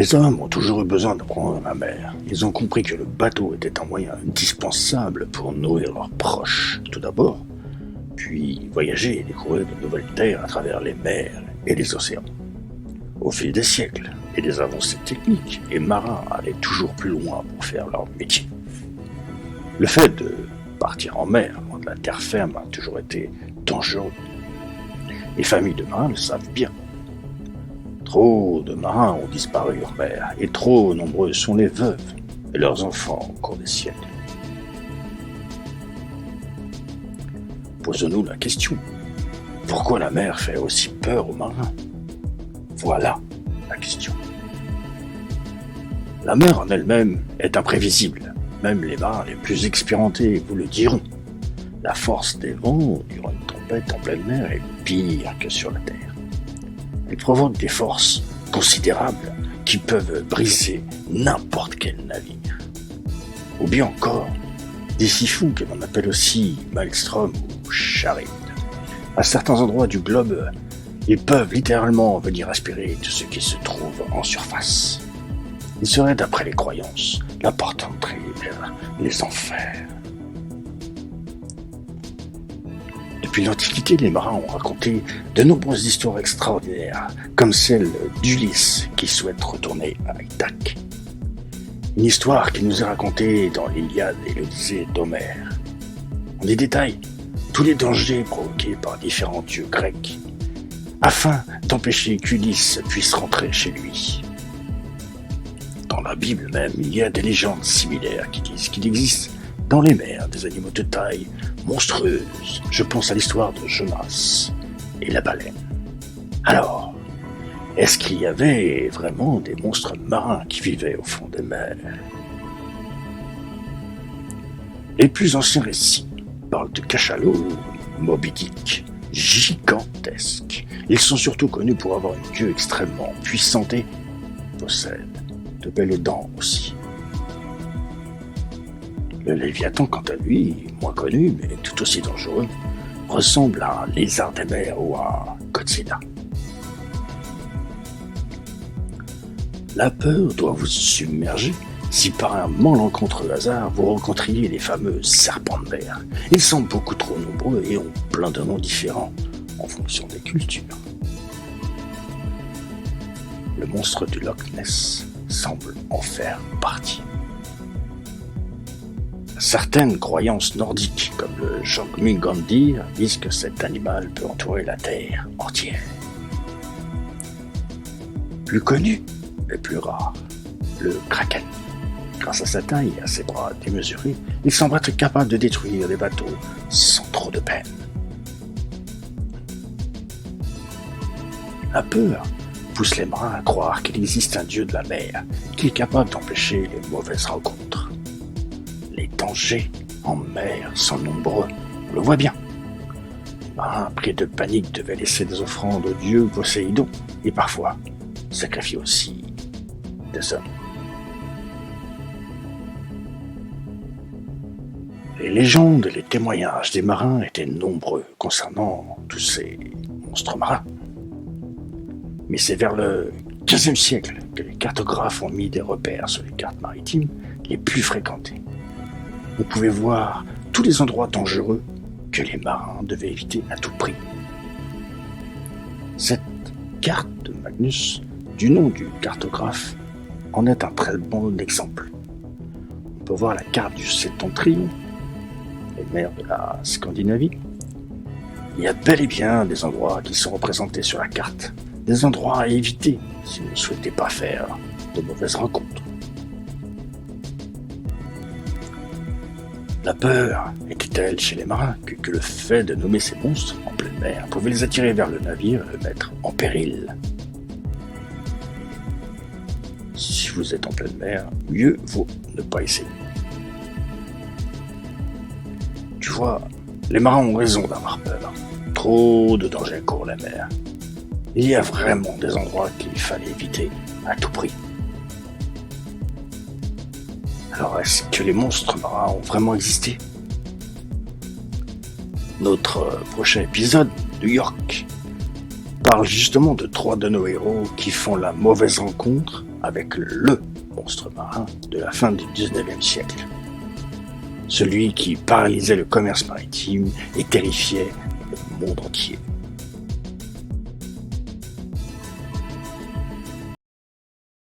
Les hommes ont toujours eu besoin de prendre la mer. Ils ont compris que le bateau était un moyen indispensable pour nourrir leurs proches, tout d'abord, puis voyager et découvrir de nouvelles terres à travers les mers et les océans. Au fil des siècles et des avancées techniques, les marins allaient toujours plus loin pour faire leur métier. Le fait de partir en mer, loin de la terre ferme, a toujours été dangereux. Les familles de marins le savent bien. Trop de marins ont disparu en mer et trop nombreux sont les veuves et leurs enfants au cours des siècles. Posons-nous la question, pourquoi la mer fait aussi peur aux marins? Voilà la question. La mer en elle-même est imprévisible, même les marins les plus expérimentés vous le diront. La force des vents durant une tempête en pleine mer est pire que sur la terre. Elle provoque des forces considérables qui peuvent briser n'importe quel navire. Ou bien encore, des siphons que l'on appelle aussi maelstrom ou charybde. À certains endroits du globe, ils peuvent littéralement venir aspirer tout ce qui se trouve en surface. Il serait, d'après les croyances, la porte d'entrée vers les enfers. Depuis l'Antiquité, les marins ont raconté de nombreuses histoires extraordinaires, comme celle d'Ulysse qui souhaite retourner à Ithaque. Une histoire qui nous est racontée dans l'Iliade et l'Odyssée d'Homère. On y détaille tous les dangers provoqués par différents dieux grecs, afin d'empêcher qu'Ulysse puisse rentrer chez lui. Dans la Bible même, il y a des légendes similaires qui disent qu'il existe dans les mers des animaux de taille monstrueuse. Je pense à l'histoire de Jonas et la baleine. Alors, est-ce qu'il y avait vraiment des monstres marins qui vivaient au fond des mers? Les plus anciens récits parlent de cachalots ou Moby Dick, gigantesques. Ils sont surtout connus pour avoir une queue extrêmement puissante et possèdent de belles dents aussi. Le Léviathan, quant à lui, moins connu, mais tout aussi dangereux, ressemble à un lézard des mers ou à un Godzilla. La peur doit vous submerger si par un malencontreux hasard vous rencontriez les fameux serpents de mer. Ils sont beaucoup trop nombreux et ont plein de noms différents en fonction des cultures. Le monstre du Loch Ness semble en faire partie. Certaines croyances nordiques, comme le Jogmungandir, disent que cet animal peut entourer la Terre entière. Plus connu, mais plus rare, le Kraken. Grâce à sa taille et à ses bras démesurés, il semble être capable de détruire des bateaux sans trop de peine. La peur pousse les marins à croire qu'il existe un dieu de la mer qui est capable d'empêcher les mauvaises rencontres. Les dangers en mer sont nombreux, on le voit bien. Les marins pris de panique devaient laisser des offrandes au dieu Poséidon et parfois sacrifier aussi des hommes. Les légendes et les témoignages des marins étaient nombreux concernant tous ces monstres marins. Mais c'est vers le XVe siècle que les cartographes ont mis des repères sur les cartes maritimes les plus fréquentées. Vous pouvez voir tous les endroits dangereux que les marins devaient éviter à tout prix. Cette carte de Magnus, du nom du cartographe, en est un très bon exemple. On peut voir la carte du Septentrion, les mers de la Scandinavie. Il y a bel et bien des endroits qui sont représentés sur la carte, des endroits à éviter si vous ne souhaitez pas faire de mauvaises rencontres. La peur était telle chez les marins que le fait de nommer ces monstres en pleine mer pouvait les attirer vers le navire et le mettre en péril. Si vous êtes en pleine mer, mieux vaut ne pas essayer. Tu vois, les marins ont raison d'avoir peur. Trop de dangers courent la mer. Il y a vraiment des endroits qu'il fallait éviter à tout prix. Alors, est-ce que les monstres marins ont vraiment existé? Notre prochain épisode, New York, parle justement de 3 de nos héros qui font la mauvaise rencontre avec le monstre marin de la fin du 19e siècle. Celui qui paralysait le commerce maritime et terrifiait le monde entier.